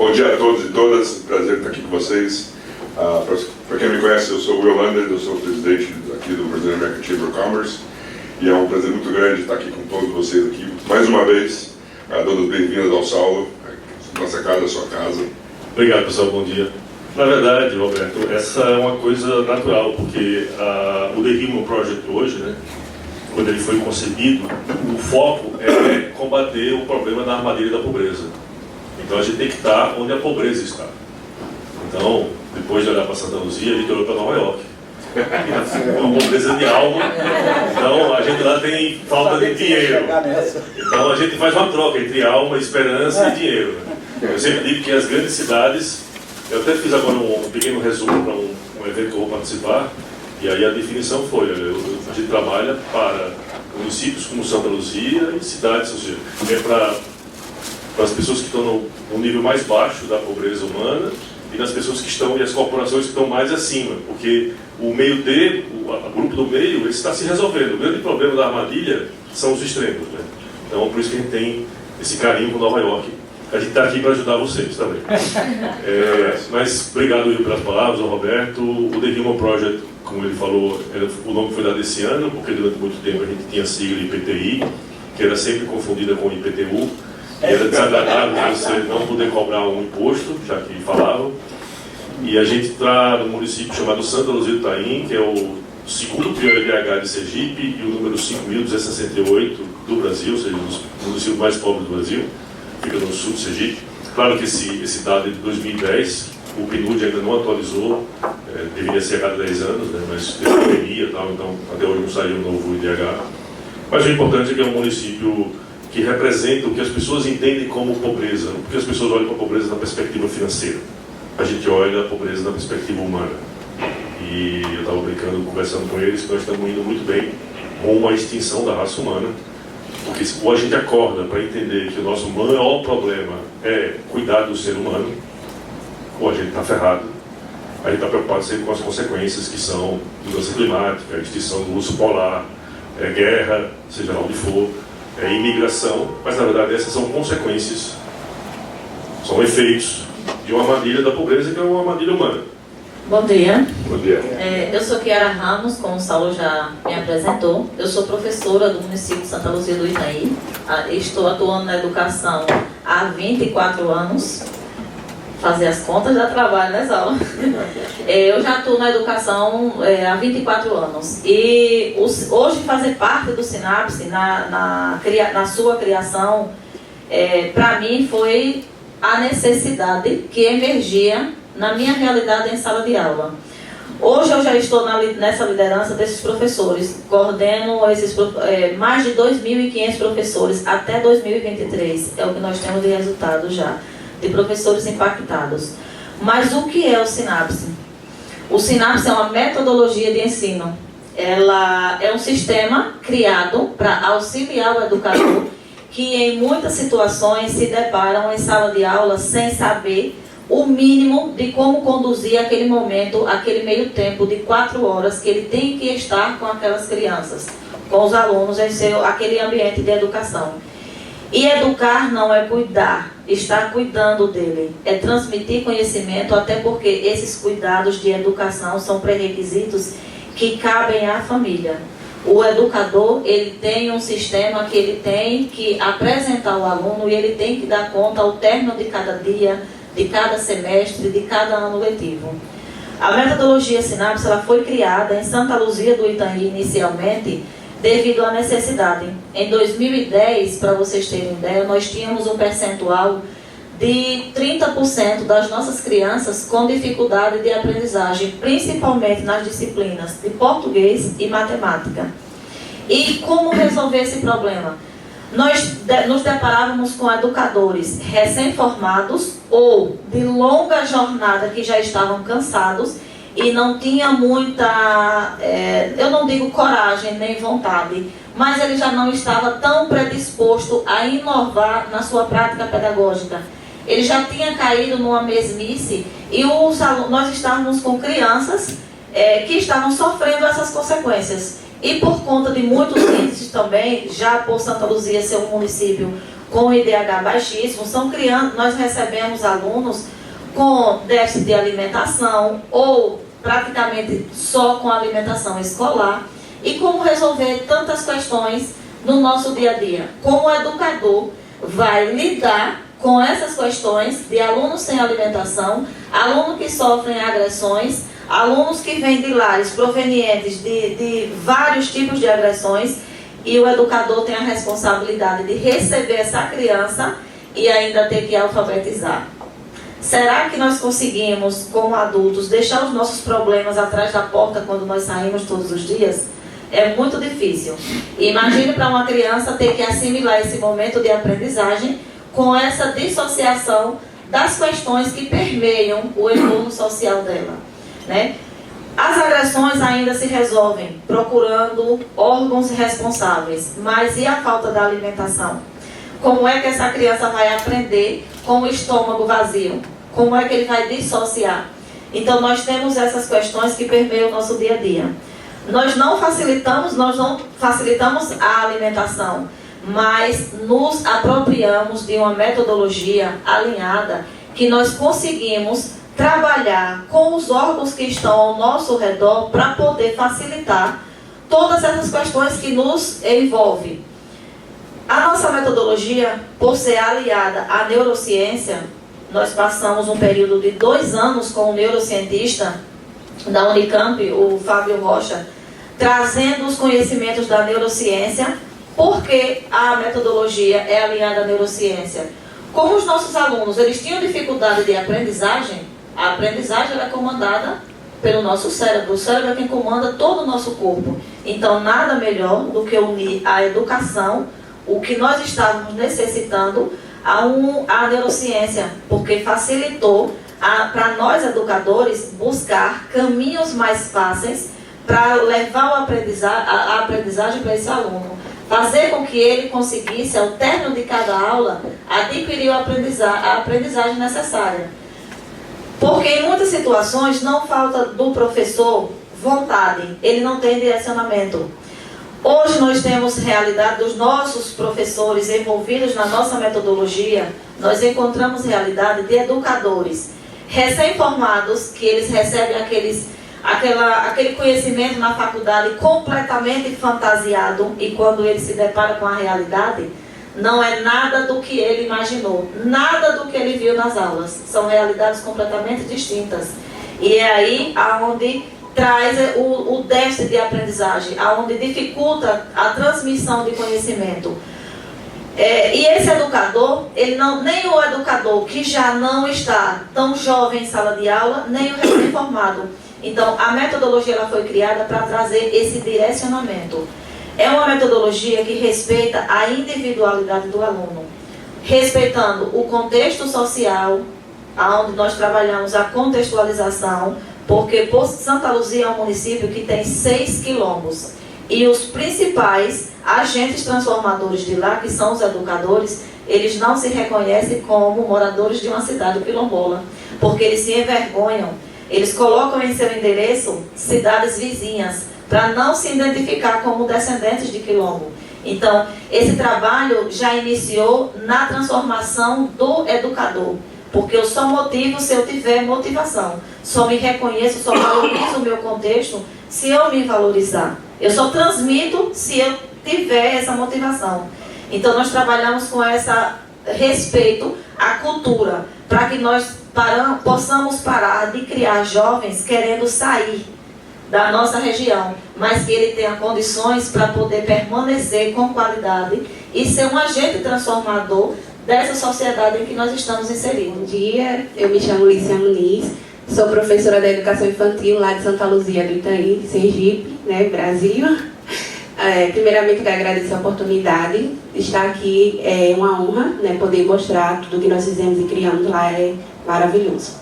Bom dia a todos e todas, prazer estar aqui com vocês. Para quem me conhece, eu sou o Will Lander, eu sou o presidente aqui do Brazilian American Chamber of Commerce e é um prazer muito grande estar aqui com todos vocês aqui, mais uma vez, dando bem-vindas ao Saulo, nossa casa, sua casa. Obrigado, pessoal, bom dia. Na verdade, Roberto, essa é uma coisa natural, porque o The Human Project hoje, né, quando ele foi concebido, o foco é combater o problema da armadilha da pobreza. Então a gente tem que estar onde a pobreza está. Então, depois de olhar para Santa Luzia, a gente olhou para Nova York. Uma pobreza de alma. Então a gente lá tem falta de dinheiro. Então a gente faz uma troca entre alma, esperança e dinheiro. Eu sempre digo que as grandes cidades, eu até fiz agora um pequeno resumo para um evento que eu vou participar, e aí a definição foi, a gente trabalha para municípios como Santa Luzia e cidades, ou seja, é para as pessoas que estão no nível mais baixo da pobreza humana e nas pessoas que estão, e as corporações que estão mais acima, porque o meio D, o grupo do meio, ele está se resolvendo. O grande problema da armadilha são os extremos, né? Então, por isso que a gente tem esse carinho com Nova York. A gente está aqui para ajudar vocês também. Mas obrigado Will, pelas palavras, ao Roberto. O The Human Project, como ele falou, o nome foi dado esse ano, porque durante muito tempo a gente tinha a sigla IPTI, que era sempre confundida com IPTU. Era desagradável você não poder cobrar um imposto, já que falavam. E a gente está no município chamado Santa Luzia do Itaim, que é o segundo pior IDH de Sergipe e o número 5.268 do Brasil, ou seja, um dos municípios mais pobres do Brasil, fica no sul de Sergipe. Claro que esse dado é de 2010, o PNUD ainda não atualizou, deveria ser a cada 10 anos, né, mas teve pandemia e tal, então até hoje não saiu um novo IDH. Mas o importante é que é um município que representa o que as pessoas entendem como pobreza, porque as pessoas olham para a pobreza na perspectiva financeira. A gente olha a pobreza na perspectiva humana. E eu estava brincando, conversando com eles, que nós estamos indo muito bem rumo à extinção da raça humana, porque ou a gente acorda para entender que o nosso maior problema é cuidar do ser humano, ou a gente está ferrado. A gente está preocupado sempre com as consequências que são mudança climática, extinção do urso polar, guerra, seja lá onde for, imigração, mas na verdade essas são consequências, são efeitos de uma armadilha da pobreza, que é uma armadilha humana. Bom dia. Bom dia. Eu sou Kiara Ramos, como o Saulo já me apresentou. Eu sou professora do município de Santa Luzia do Itaim. Estou atuando na educação há 24 anos. Fazer as contas já trabalho, né, Saulo? Eu já atuo na educação há 24 anos. E hoje fazer parte do Sinapse, na sua criação, para mim foi a necessidade que emergia na minha realidade em sala de aula. Hoje eu já estou nessa liderança desses professores, coordeno mais de 2.500 professores até 2023, é o que nós temos de resultado já, de professores impactados. Mas o que é o Sinapse? O Sinapse é uma metodologia de ensino. Ela é um sistema criado para auxiliar o educador que em muitas situações se deparam em sala de aula sem saber o mínimo de como conduzir aquele momento, aquele meio tempo de 4 horas que ele tem que estar com aquelas crianças, com os alunos em aquele ambiente de educação. E educar não é cuidar, estar cuidando dele, é transmitir conhecimento, até porque esses cuidados de educação são pré-requisitos que cabem à família. O educador, ele tem um sistema que ele tem que apresentar ao aluno e ele tem que dar conta ao término de cada dia, de cada semestre, de cada ano letivo. A metodologia Sinapse ela foi criada em Santa Luzia do Itaim inicialmente, devido à necessidade. Em 2010, para vocês terem ideia, nós tínhamos um percentual de 30% das nossas crianças com dificuldade de aprendizagem, principalmente nas disciplinas de português e matemática. E como resolver esse problema? Nós nos deparávamos com educadores recém-formados ou de longa jornada que já estavam cansados e não tinha muita, eu não digo coragem nem vontade, mas ele já não estava tão predisposto a inovar na sua prática pedagógica. Ele já tinha caído numa mesmice e nós estávamos com crianças que estavam sofrendo essas consequências. E por conta de muitos índices também, já por Santa Luzia ser um município com IDH baixíssimo, nós recebemos alunos com déficit de alimentação ou praticamente só com alimentação escolar. E como resolver tantas questões no nosso dia a dia? Como o educador vai lidar com essas questões de alunos sem alimentação, alunos que sofrem agressões, alunos que vêm de lares provenientes de vários tipos de agressões, e o educador tem a responsabilidade de receber essa criança e ainda ter que alfabetizar. Será que nós conseguimos, como adultos, deixar os nossos problemas atrás da porta quando nós saímos todos os dias? É muito difícil. Imagine para uma criança ter que assimilar esse momento de aprendizagem com essa dissociação das questões que permeiam o entorno social dela, né? As agressões ainda se resolvem procurando órgãos responsáveis, mas e a falta da alimentação? Como é que essa criança vai aprender com o estômago vazio? Como é que ele vai dissociar? Então nós temos essas questões que permeiam o nosso dia a dia. Nós não facilitamos a alimentação, mas nos apropriamos de uma metodologia alinhada que nós conseguimos trabalhar com os órgãos que estão ao nosso redor para poder facilitar todas essas questões que nos envolvem. A nossa metodologia, por ser aliada à neurociência, nós passamos um período de 2 anos com o neurocientista da Unicamp, o Fábio Rocha, trazendo os conhecimentos da neurociência, porque a metodologia é alinhada à neurociência. Como os nossos alunos eles tinham dificuldade de aprendizagem, a aprendizagem era comandada pelo nosso cérebro. O cérebro é quem comanda todo o nosso corpo. Então, nada melhor do que unir a educação, o que nós estávamos necessitando, à neurociência, porque facilitou para nós educadores buscar caminhos mais fáceis para levar a aprendizagem para esse aluno. Fazer com que ele conseguisse, ao término de cada aula, adquirir a aprendizagem necessária. Porque em muitas situações não falta do professor vontade, ele não tem direcionamento. Hoje nós temos realidade dos nossos professores envolvidos na nossa metodologia, nós encontramos realidade de educadores recém-formados, que eles recebem aquele conhecimento na faculdade completamente fantasiado, e quando ele se depara com a realidade, não é nada do que ele imaginou, nada do que ele viu nas aulas. São realidades completamente distintas. E é aí aonde traz o déficit de aprendizagem, aonde dificulta a transmissão de conhecimento. E esse educador, nem o educador que já não está tão jovem em sala de aula, nem o recém-formado. Então, a metodologia ela foi criada para trazer esse direcionamento. É uma metodologia que respeita a individualidade do aluno, respeitando o contexto social, onde nós trabalhamos a contextualização, porque Santa Luzia é um município que tem 6 quilombos, e os principais agentes transformadores de lá, que são os educadores, eles não se reconhecem como moradores de uma cidade quilombola, porque eles se envergonham, eles colocam em seu endereço cidades vizinhas, para não se identificar como descendentes de quilombo. Então, esse trabalho já iniciou na transformação do educador, porque eu só motivo se eu tiver motivação. Só me reconheço, só valorizo o meu contexto se eu me valorizar. Eu só transmito se eu tiver essa motivação. Então, nós trabalhamos com esse respeito à cultura, para que nós possamos parar de criar jovens querendo sair da nossa região, mas que ele tenha condições para poder permanecer com qualidade e ser um agente transformador dessa sociedade em que nós estamos inseridos. Bom dia, eu me chamo Lícia Muniz, sou professora da Educação Infantil lá de Santa Luzia do Itaim, Sergipe, Brasil. Primeiramente, quero agradecer a oportunidade de estar aqui, é uma honra, poder mostrar tudo que nós fizemos e criamos lá, é maravilhoso.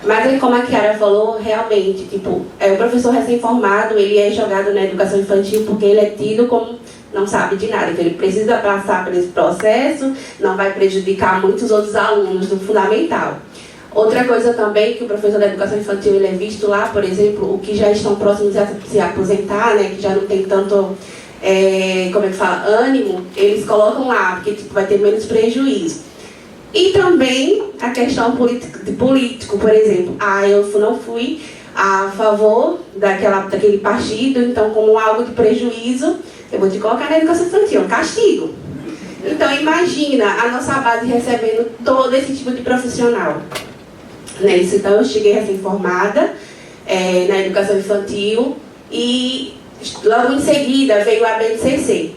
Mas, como a Kiara falou, realmente, o professor recém-formado, ele é jogado na educação infantil porque ele é tido como não sabe de nada, então ele precisa passar por esse processo, não vai prejudicar muitos outros alunos do fundamental. Outra coisa também, que o professor da educação infantil ele é visto lá, por exemplo, o que já estão próximos a se aposentar, que já não tem tanto como é que fala, ânimo, eles colocam lá, porque tipo, vai ter menos prejuízo. E também a questão político, por exemplo. Eu não fui a favor daquele partido, então como algo de prejuízo, eu vou te colocar na educação infantil, castigo. Então imagina a nossa base recebendo todo esse tipo de profissional. Nesse, então eu cheguei recém-formada na educação infantil e logo em seguida veio a BNCC.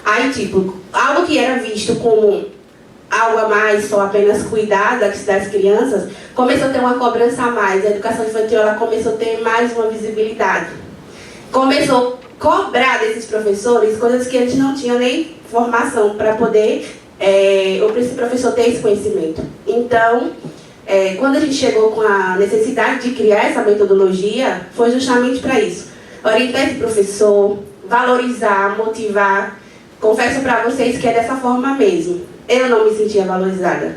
Aí tipo, algo que era visto como algo a mais, só apenas cuidar das crianças, começou a ter uma cobrança a mais. A educação infantil ela começou a ter mais uma visibilidade. Começou a cobrar desses professores coisas que eles não tinham nem formação para poder esse professor ter esse conhecimento. Então, quando a gente chegou com a necessidade de criar essa metodologia, foi justamente para isso. Orientar esse professor, valorizar, motivar. Confesso para vocês que é dessa forma mesmo. Eu não me sentia valorizada.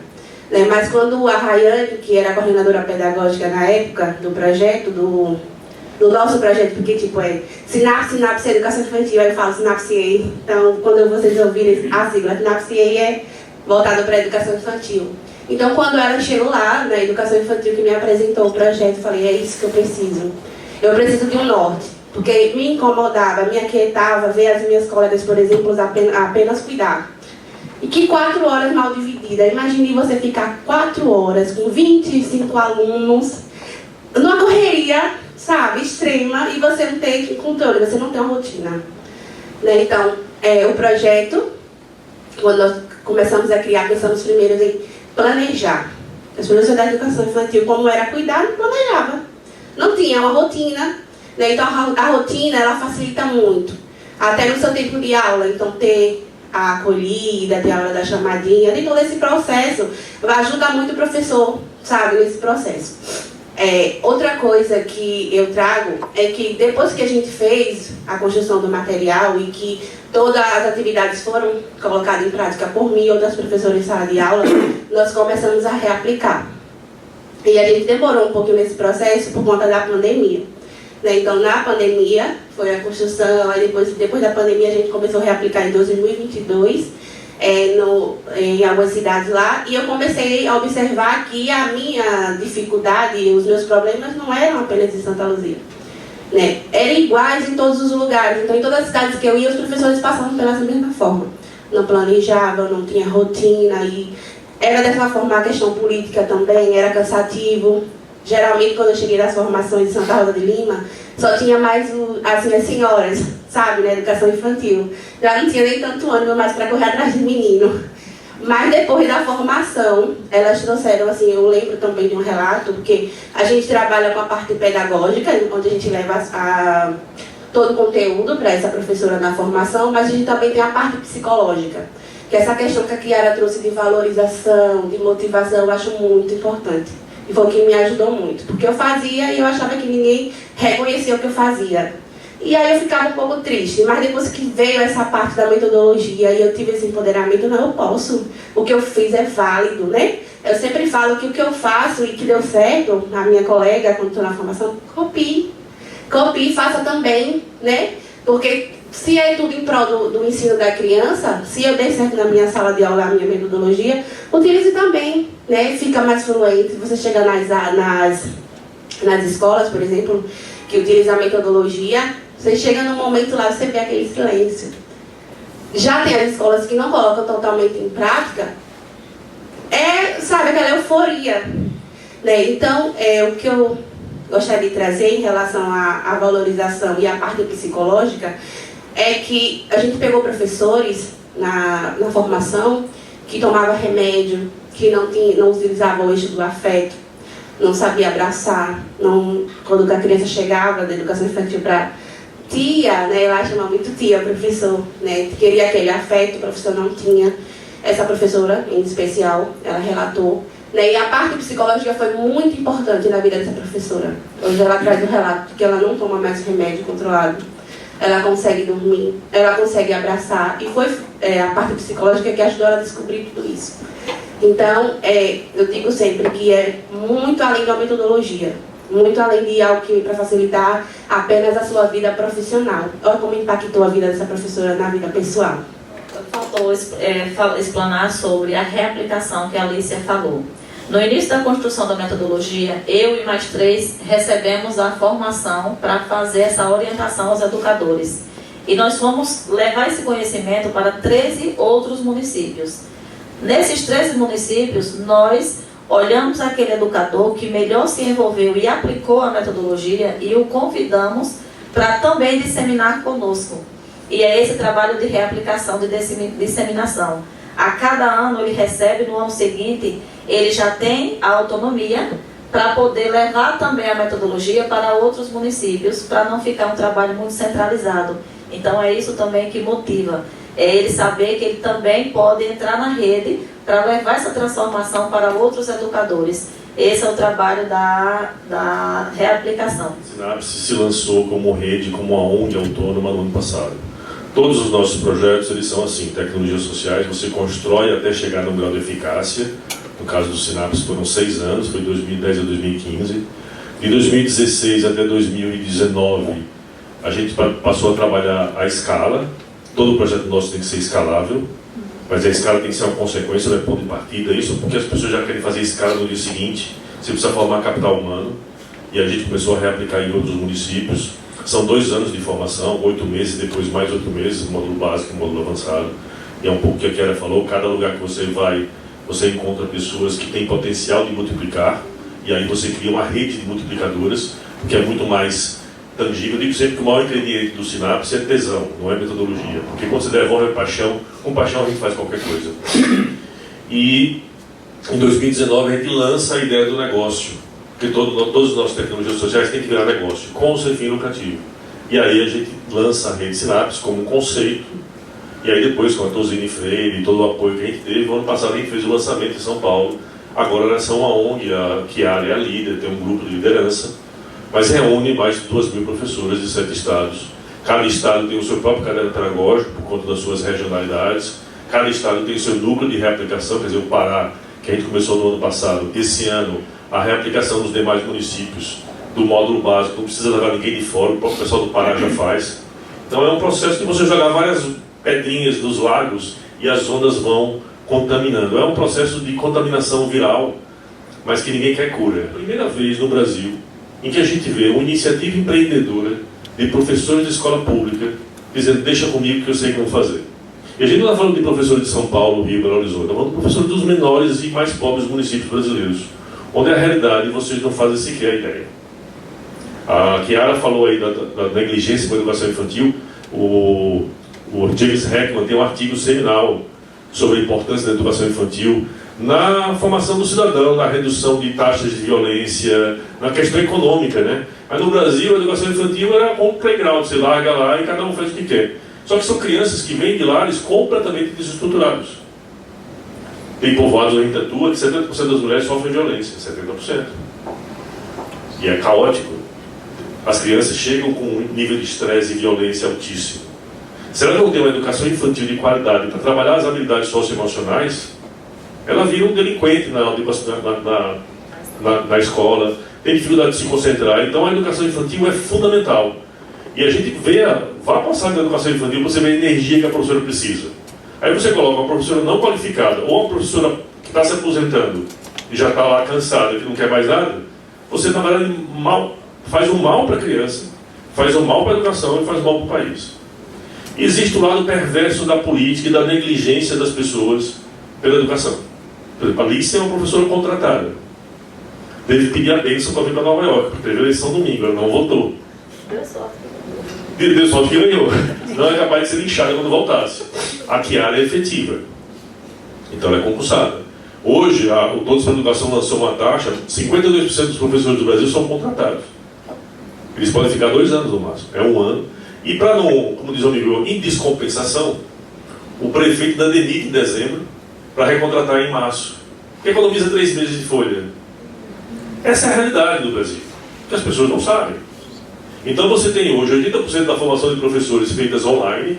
Né? Mas quando a Rayane, que era a coordenadora pedagógica na época do projeto, do nosso projeto, porque tipo Sinapse Educação Infantil, aí eu falo Sinapse. Então, quando vocês ouvirem a sigla, Sinapse é voltado para a educação infantil. Então, quando ela chegou lá, na educação infantil, que me apresentou o projeto, eu falei, é isso que eu preciso. Eu preciso de um norte, porque me incomodava, me aquietava ver as minhas colegas, por exemplo, apenas cuidar. E que 4 horas mal divididas. Imagine você ficar 4 horas com 25 alunos, numa correria, sabe, extrema, e você não tem controle, você não tem uma rotina. Né? Então, o projeto, quando nós começamos a criar, pensamos primeiro em planejar. As professoras da educação infantil, como era cuidar, não planejava. Não tinha uma rotina. Né? Então, a rotina, ela facilita muito. Até no seu tempo de aula, então ter a acolhida, ter a hora da chamadinha, de todo esse processo, vai ajudar muito o professor, sabe, nesse processo. Outra coisa que eu trago é que depois que a gente fez a construção do material e que todas as atividades foram colocadas em prática por mim e outras professoras em sala de aula, nós começamos a reaplicar. E a gente demorou um pouquinho nesse processo por conta da pandemia. Né? Então, na pandemia, foi a construção, aí depois da pandemia a gente começou a reaplicar em 2022, em algumas cidades lá, e eu comecei a observar que a minha dificuldade, os meus problemas não eram apenas em Santa Luzia. Né? Eram iguais em todos os lugares, então em todas as cidades que eu ia, os professores passavam pela mesma forma. Não planejavam, não tinha rotina, e era dessa forma a questão política também, era cansativo. Geralmente, quando eu cheguei nas formações de Santa Rosa de Lima, só tinha mais assim, as senhoras, sabe, na educação infantil. Já não tinha nem tanto ânimo mais para correr atrás de menino. Mas depois da formação, elas trouxeram, assim, eu lembro também de um relato, porque a gente trabalha com a parte pedagógica, onde a gente leva todo o conteúdo para essa professora na formação, mas a gente também tem a parte psicológica, que é essa questão que a Kiara trouxe de valorização, de motivação, eu acho muito importante. E foi o que me ajudou muito, porque eu fazia e eu achava que ninguém reconhecia o que eu fazia. E aí eu ficava um pouco triste, mas depois que veio essa parte da metodologia e eu tive esse empoderamento, não, eu posso, o que eu fiz é válido, né? Eu sempre falo que o que eu faço e que deu certo, a minha colega, quando estou na formação, copie, faça também, né? Porque se é tudo em prol do ensino da criança, se eu der certo na minha sala de aula, a minha metodologia, utilize também, né? Fica mais fluente. Você chega nas escolas, por exemplo, que utiliza a metodologia, você chega num momento lá, você vê aquele silêncio. Já tem as escolas que não colocam totalmente em prática, sabe, aquela euforia. Né? Então, o que eu gostaria de trazer em relação à valorização e à parte psicológica é que a gente pegou professores na formação que tomavam remédio, que não utilizavam o eixo do afeto, não sabia abraçar, quando a criança chegava da educação infantil para tia, né, ela chama muito tia, professor, né, queria aquele afeto, o professor não tinha. Essa professora, em especial, ela relatou, né, e a parte psicológica foi muito importante na vida dessa professora. Hoje ela traz o relato que ela não toma mais remédio controlado, ela consegue dormir, ela consegue abraçar, e foi a parte psicológica que ajudou ela a descobrir tudo isso. Então, eu digo sempre que é muito além da metodologia. muito além de algo que para facilitar apenas a sua vida profissional. Olha como impactou a vida dessa professora na vida pessoal. Faltou explanar sobre a reaplicação que a Alicia falou. No início da construção da metodologia, eu e mais 3 recebemos a formação para fazer essa orientação aos educadores. E nós fomos levar esse conhecimento para 13 outros municípios. Nesses 13 municípios, nós olhamos aquele educador que melhor se envolveu e aplicou a metodologia e o convidamos para também disseminar conosco. E é esse trabalho de reaplicação, de disseminação. A cada ano ele recebe, no ano seguinte, ele já tem a autonomia para poder levar também a metodologia para outros municípios, para não ficar um trabalho muito centralizado. Então é isso também que motiva. É ele saber que ele também pode entrar na rede para levar essa transformação para outros educadores. Esse é o trabalho da reaplicação. A Sinapse se lançou como rede, como uma ONG autônoma no ano passado. Todos os nossos projetos, eles são assim, tecnologias sociais, você constrói até chegar no grau de eficácia. No caso do Sinapse foram 6 anos, foi de 2010 a 2015. De 2016 até 2019, a gente passou a trabalhar a escala. Todo projeto nosso tem que ser escalável, mas a escala tem que ser uma consequência, não é ponto de partida. Isso porque as pessoas já querem fazer escala no dia seguinte, você precisa formar capital humano, e a gente começou a reaplicar em outros municípios. São 2 anos de formação, 8 meses, depois mais 8 meses, módulo básico e módulo avançado. E é um pouco o que a Kiara falou, cada lugar que você vai, você encontra pessoas que têm potencial de multiplicar, e aí você cria uma rede de multiplicadoras, que é muito mais tangível. Eu digo sempre que o maior ingrediente do Sinapse é tesão, não é metodologia. Porque quando você devolve a paixão, com paixão a gente faz qualquer coisa. E em 2019 a gente lança a ideia do negócio. Porque todas as nossas tecnologias sociais têm que virar negócio, com ou sem fim lucrativo. E aí a gente lança a rede Sinapse como um conceito, e aí depois com a Tosini Freire e todo o apoio que a gente teve, no ano passado a gente fez o lançamento em São Paulo. Agora nós somos uma ONG, a Kiara é a líder, tem um grupo de liderança, mas reúne mais de 2.000 professoras de 7 estados. Cada estado tem o seu próprio caderno pedagógico, por conta das suas regionalidades. Cada estado tem o seu núcleo de reaplicação, quer dizer, o Pará, que a gente começou no ano passado. Esse ano, a reaplicação dos demais municípios do módulo básico, não precisa levar ninguém de fora, o próprio pessoal do Pará já faz. Então é um processo de você jogar várias pedrinhas nos lagos e as ondas vão contaminando. É um processo de contaminação viral, mas que ninguém quer cura. É a primeira vez no Brasil em que a gente vê uma iniciativa empreendedora de professores de escola pública dizendo, deixa comigo que eu sei como fazer. E a gente não está falando de professores de São Paulo, Rio, Belo Horizonte, está falando de professores dos menores e mais pobres municípios brasileiros, onde a realidade vocês não fazem sequer ideia. A Kiara falou aí da negligência com a educação infantil. O James Heckman tem um artigo seminal sobre a importância da educação infantil na formação do cidadão, na redução de taxas de violência, na questão econômica, né? Mas no Brasil a educação infantil era como um playground, você larga lá e cada um faz o que quer. Só que são crianças que vêm de lares completamente desestruturados. Tem povoados onde a gente atua que 70% das mulheres sofrem violência, 70%. E é caótico. As crianças chegam com um nível de estresse e violência altíssimo. Se ela não tem uma educação infantil de qualidade para trabalhar as habilidades socioemocionais, ela vira um delinquente na escola, tem dificuldade de se concentrar. Então a educação infantil é fundamental. E a gente vá passar na educação infantil, você vê a energia que a professora precisa. Aí você coloca uma professora não qualificada, ou uma professora que está se aposentando e já está lá cansada, que não quer mais nada, você na verdade faz um mal para a criança, faz um mal para a educação e faz mal para o país. Existe o lado perverso da política e da negligência das pessoas pela educação. Por exemplo, a Alicia é uma professora contratada. Teve que pedir a bênção para vir para Nova York, porque teve eleição domingo, ela não votou. Deu sorte. Deu sorte que ganhou. Não é capaz de ser linchada quando voltasse. A Kiara é efetiva. Então ela é concursada. Hoje, o Todos para a Educação lançou uma taxa, 52% dos professores do Brasil são contratados. Eles podem ficar 2 anos no máximo, é 1 ano. E para não, como diz o amigo, em descompensação, o prefeito dá demite em dezembro para recontratar em março. Que economiza 3 meses de folha. Essa é a realidade do Brasil, que as pessoas não sabem. Então você tem hoje 80% da formação de professores feitas online.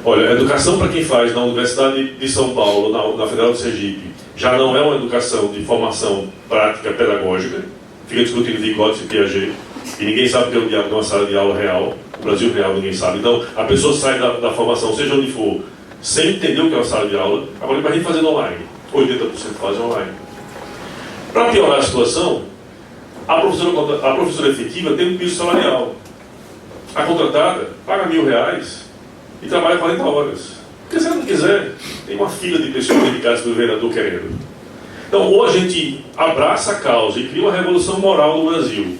Olha, a educação para quem faz na Universidade de São Paulo, na Federal de Sergipe, já não é uma educação de formação prática pedagógica, fica discutindo Vygotsky e Piaget, e ninguém sabe o que é o diabo de uma sala de aula real. O Brasil real ninguém sabe. Então, a pessoa sai da formação, seja onde for, sem entender o que é uma sala de aula. Agora, imagine fazendo online. 80% fazem online. Para piorar a situação, a professora efetiva tem um piso salarial. A contratada paga R$1.000 e trabalha 40 horas. Porque se ela não quiser, tem uma fila de pessoas dedicadas pelo vereador querendo. Então, ou a gente abraça a causa e cria uma revolução moral no Brasil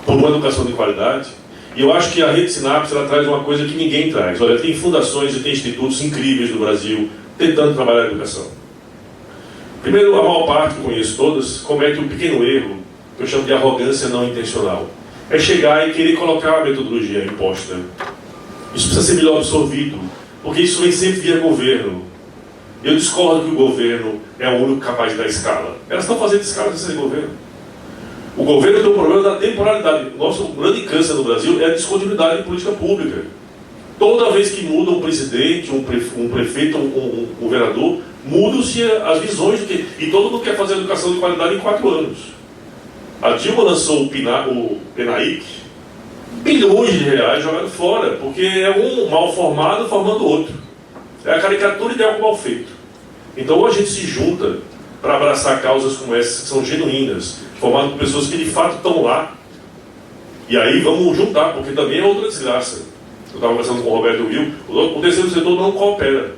por uma educação de qualidade, e eu acho que a Rede Sinapse ela traz uma coisa que ninguém traz. Olha, tem fundações e tem institutos incríveis no Brasil tentando trabalhar a educação. Primeiro, a maior parte, que eu conheço todas, comete um pequeno erro, que eu chamo de arrogância não intencional. É chegar e querer colocar a metodologia imposta. Isso precisa ser melhor absorvido, porque isso vem sempre via governo. Eu discordo que o governo é o único capaz de dar escala. Elas estão fazendo escala sem ser governo. O governo tem um problema da temporalidade. Nosso grande câncer no Brasil é a descontinuidade de política pública. Toda vez que muda um presidente, um prefeito, um vereador, mudam-se as visões do que... E todo mundo quer fazer educação de qualidade em 4 anos. A Dilma lançou o PENAIC, bilhões de reais jogados fora, porque é um mal formado formando outro. É a caricatura de algo mal feito. Então, ou a gente se junta para abraçar causas como essas, que são genuínas, formadas por pessoas que de fato estão lá, e aí vamos juntar, porque também é outra desgraça. Eu estava conversando com o Roberto Will, o terceiro setor não coopera.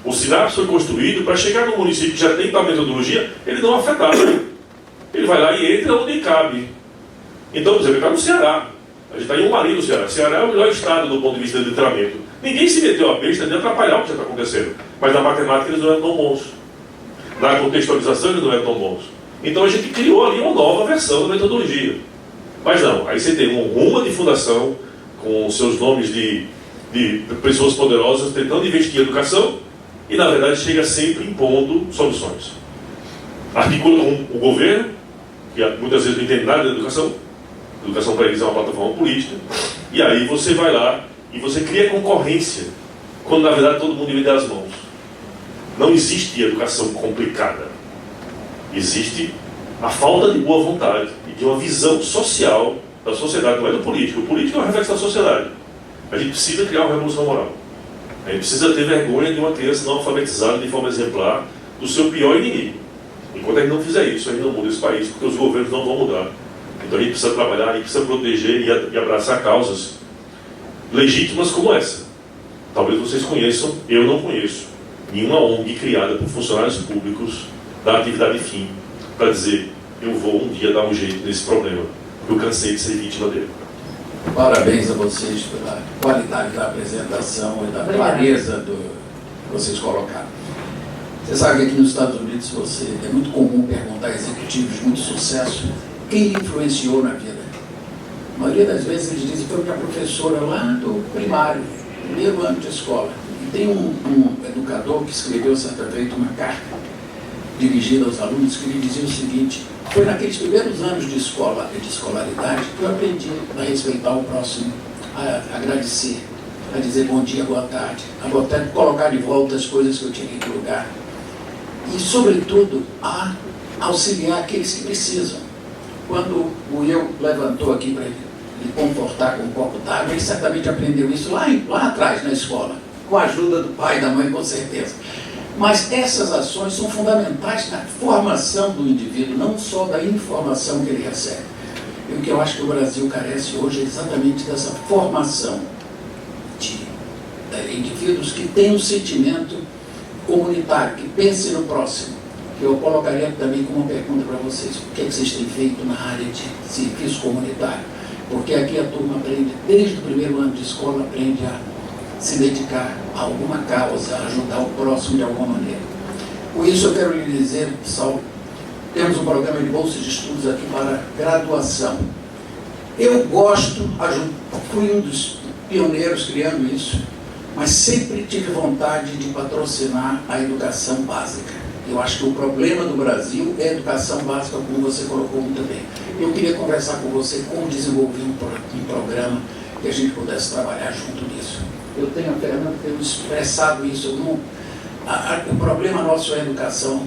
O Sinapse foi construído para chegar no município que já tem tal metodologia, ele não afetar. Ele vai lá e entra onde cabe. Então, por exemplo, ele está no Ceará. A gente está em Umarim, no Ceará. O Ceará é o melhor estado do ponto de vista de letramento. Ninguém se meteu a besta de atrapalhar o que já está acontecendo. Mas na matemática eles não eram tão bons. Na contextualização eles não eram tão bons. Então a gente criou ali uma nova versão da metodologia. Mas não, aí você tem uma de fundação com seus nomes de pessoas poderosas tentando investir em educação e na verdade chega sempre impondo soluções. Articula com o governo, que muitas vezes não entende nada da educação. A educação para eles é uma plataforma política. E aí você vai lá e você cria concorrência, quando na verdade todo mundo divide as mãos. Não existe educação complicada. Existe a falta de boa vontade e de uma visão social da sociedade, não é do político. O político é um reflexo da sociedade. A gente precisa criar uma revolução moral. A gente precisa ter vergonha de uma criança não alfabetizada de forma exemplar do seu pior inimigo. Enquanto a gente não fizer isso, a gente não muda esse país, porque os governos não vão mudar. Então a gente precisa trabalhar, a gente precisa proteger e abraçar causas legítimas como essa. Talvez vocês conheçam, eu não conheço nenhuma ONG criada por funcionários públicos da atividade fim para dizer, eu vou um dia dar um jeito nesse problema, porque eu cansei de ser vítima dele. Parabéns a vocês pela qualidade da apresentação e da clareza do que vocês colocaram. Você sabe que aqui nos Estados Unidos é muito comum perguntar a executivos de muito sucesso quem influenciou na vida. A maioria das vezes eles dizem que foi minha professora lá do primário, primeiro ano de escola. E tem um educador que escreveu certa vez uma carta dirigida aos alunos que lhe dizia o seguinte: foi naqueles primeiros anos de escolaridade que eu aprendi a respeitar o próximo, a agradecer, a dizer bom dia, boa tarde, a colocar de volta as coisas que eu tinha em lugar. E, sobretudo, a auxiliar aqueles que precisam. Quando o eu levantou aqui para lhe confortar com um copo d'água, ele certamente aprendeu isso lá atrás na escola, com a ajuda do pai e da mãe, com certeza. Mas essas ações são fundamentais na formação do indivíduo, não só da informação que ele recebe. E o que eu acho que o Brasil carece hoje é exatamente dessa formação de indivíduos que têm um sentimento comunitário, que pensem no próximo. Eu colocaria também como uma pergunta para vocês: o que é que vocês têm feito na área de serviço comunitário? Porque aqui a turma aprende, desde o primeiro ano de escola, aprende a se dedicar a alguma causa, a ajudar o próximo de alguma maneira. Com isso eu quero lhe dizer, pessoal, temos um programa de bolsa de estudos aqui para graduação. Eu fui um dos pioneiros criando isso, mas sempre tive vontade de patrocinar a educação básica. Eu acho que o problema do Brasil é a educação básica, como você colocou muito bem. Eu queria conversar com você como desenvolver um programa que a gente pudesse trabalhar junto nisso. Eu tenho, Fernando, expressado isso. O problema nosso é a educação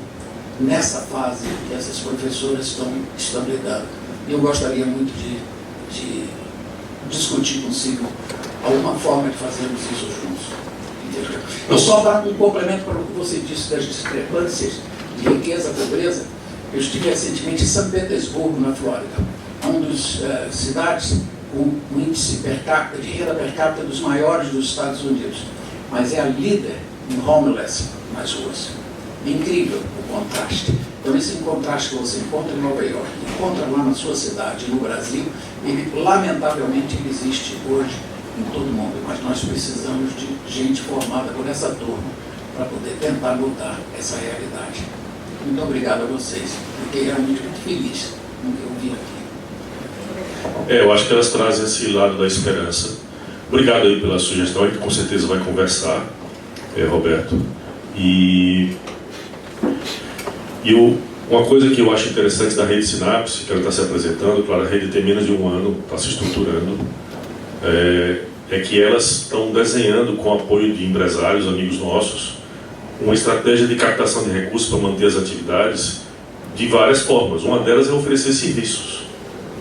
nessa fase que essas professoras estão lidando. E eu gostaria muito de discutir consigo alguma forma de fazermos isso juntos. Entendeu? Eu só para um complemento para o que você disse das discrepâncias de riqueza e pobreza, eu estive recentemente em São Petersburgo, na Flórida, uma das cidades com um índice per capita, de renda per capita dos maiores dos Estados Unidos, mas é a líder em homeless nas ruas. É incrível o contraste. Então, esse contraste que você encontra em Nova York, encontra lá na sua cidade, no Brasil, ele, lamentavelmente, ele existe hoje em todo o mundo. Mas nós precisamos de gente formada por essa turma para poder tentar mudar essa realidade. Muito obrigado a vocês. Fiquei realmente muito feliz com o que eu vi aqui. Eu acho que elas trazem esse lado da esperança. Obrigado aí pela sugestão, a gente com certeza vai conversar, Roberto. Uma coisa que eu acho interessante da Rede Sinapse, que ela está se apresentando, claro, a rede tem menos de um ano, está se estruturando, é que elas estão desenhando, com o apoio de empresários, amigos nossos, uma estratégia de captação de recursos para manter as atividades de várias formas. Uma delas é oferecer serviços.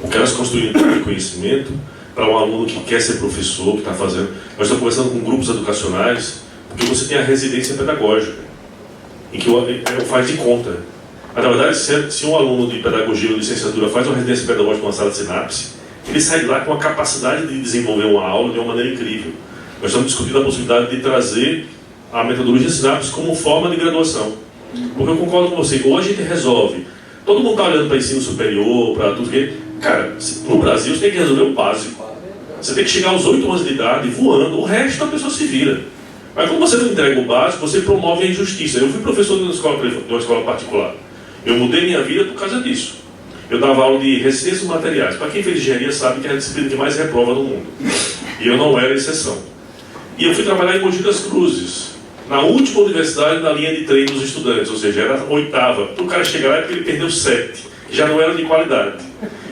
O que elas construírem de conhecimento para um aluno que quer ser professor, que está fazendo... Nós estamos conversando com grupos educacionais, porque você tem a residência pedagógica, em que faz de conta. Mas, na verdade, se um aluno de pedagogia ou licenciatura faz uma residência pedagógica numa sala de Sinapse, ele sai de lá com a capacidade de desenvolver uma aula de uma maneira incrível. Nós estamos discutindo a possibilidade de trazer a metodologia Sinapse como forma de graduação. Porque eu concordo com você, ou a gente resolve, todo mundo está olhando para ensino superior, para tudo que... Cara, no Brasil você tem que resolver o básico. Você tem que chegar aos 8 anos de idade voando, o resto a pessoa se vira. Mas quando você não entrega o básico, você promove a injustiça. Eu fui professor de uma escola particular. Eu mudei minha vida por causa disso. Eu dava aula de resistência materiais. Para quem fez engenharia sabe que é a disciplina que mais reprova no mundo. E eu não era exceção. E eu fui trabalhar em Mogi das Cruzes, na última universidade na linha de trem dos estudantes, ou seja, era a 8ª. Para o cara chegar lá é porque ele perdeu 7, que já não era de qualidade.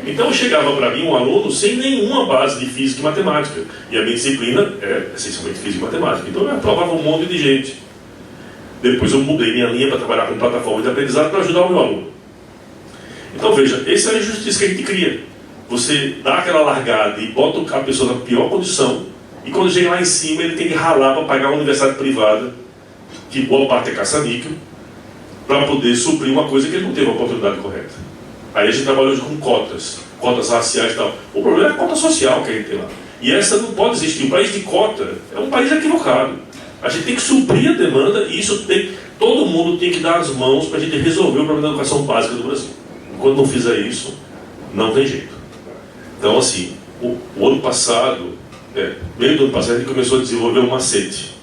Então chegava para mim um aluno sem nenhuma base de física e matemática. E a minha disciplina é essencialmente física e matemática. Então eu aprovava um monte de gente. Depois eu mudei minha linha para trabalhar com plataforma de aprendizado para ajudar o meu aluno. Então veja, essa é a injustiça que a gente cria. Você dá aquela largada e bota a pessoa na pior condição, e quando chega lá em cima ele tem que ralar para pagar uma universidade privada, que boa parte é caça-níquel, para poder suprir uma coisa que ele não teve a oportunidade correta. Aí a gente trabalha hoje com cotas raciais e tal. O problema é a cota social que a gente tem lá. E essa não pode existir. O país de cota é um país equivocado. A gente tem que suprir a demanda e isso todo mundo tem que dar as mãos para a gente resolver o problema da educação básica do Brasil. Quando não fizer isso, não tem jeito. Então, assim, o ano passado, meio do ano passado, a gente começou a desenvolver um macete.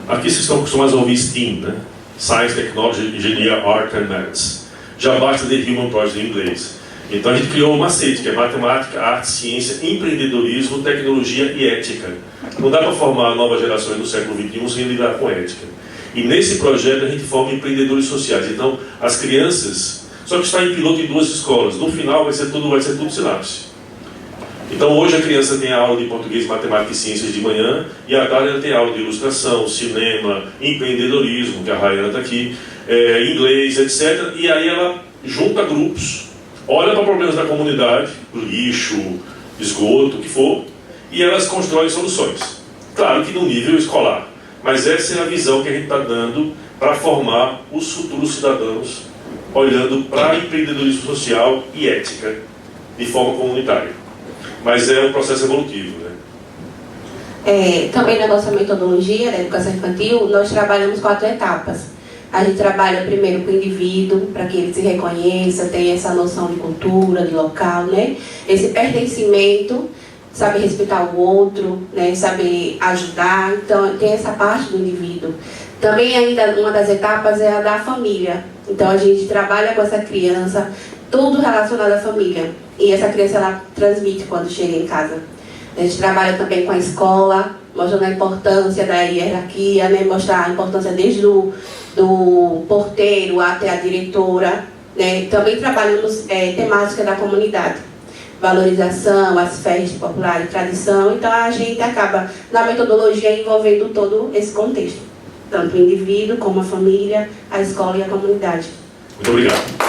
Aqui vocês estão acostumados a ouvir STEAM, né? Science, Technology, Engineering, Art and Maths. Já basta The Human Project em inglês. Então a gente criou um macete, que é matemática, arte, ciência, empreendedorismo, tecnologia e ética. Não dá para formar novas gerações no século XXI sem lidar com ética. E nesse projeto a gente forma empreendedores sociais. Então as crianças, só que está em piloto em 2 escolas. No final vai ser tudo Sinapse. Então hoje a criança tem a aula de português, matemática e ciências de manhã, e à tarde ela tem aula de ilustração, cinema, empreendedorismo, que a Rayana está aqui, inglês, etc. E aí ela junta grupos, olha para problemas da comunidade, lixo, esgoto, o que for, e elas constroem soluções. Claro que no nível escolar, mas essa é a visão que a gente está dando para formar os futuros cidadãos, olhando para empreendedorismo social e ética, de forma comunitária. Mas é um processo evolutivo, né? Também na nossa metodologia da educação infantil, nós trabalhamos 4 etapas. A gente trabalha primeiro com o indivíduo, para que ele se reconheça, tenha essa noção de cultura, de local, né? Esse pertencimento, saber respeitar o outro, né? Saber ajudar. Então, tem essa parte do indivíduo. Também ainda uma das etapas é a da família. Então, a gente trabalha com essa criança, tudo relacionado à família. E essa criança, ela transmite quando chega em casa. A gente trabalha também com a escola, mostrando a importância da hierarquia, né? Mostrar a importância desde do porteiro até a diretora, né? Também trabalhamos temática da comunidade, valorização, as festas populares, tradição. Então a gente acaba na metodologia envolvendo todo esse contexto, tanto o indivíduo como a família, a escola e a comunidade. Muito obrigado.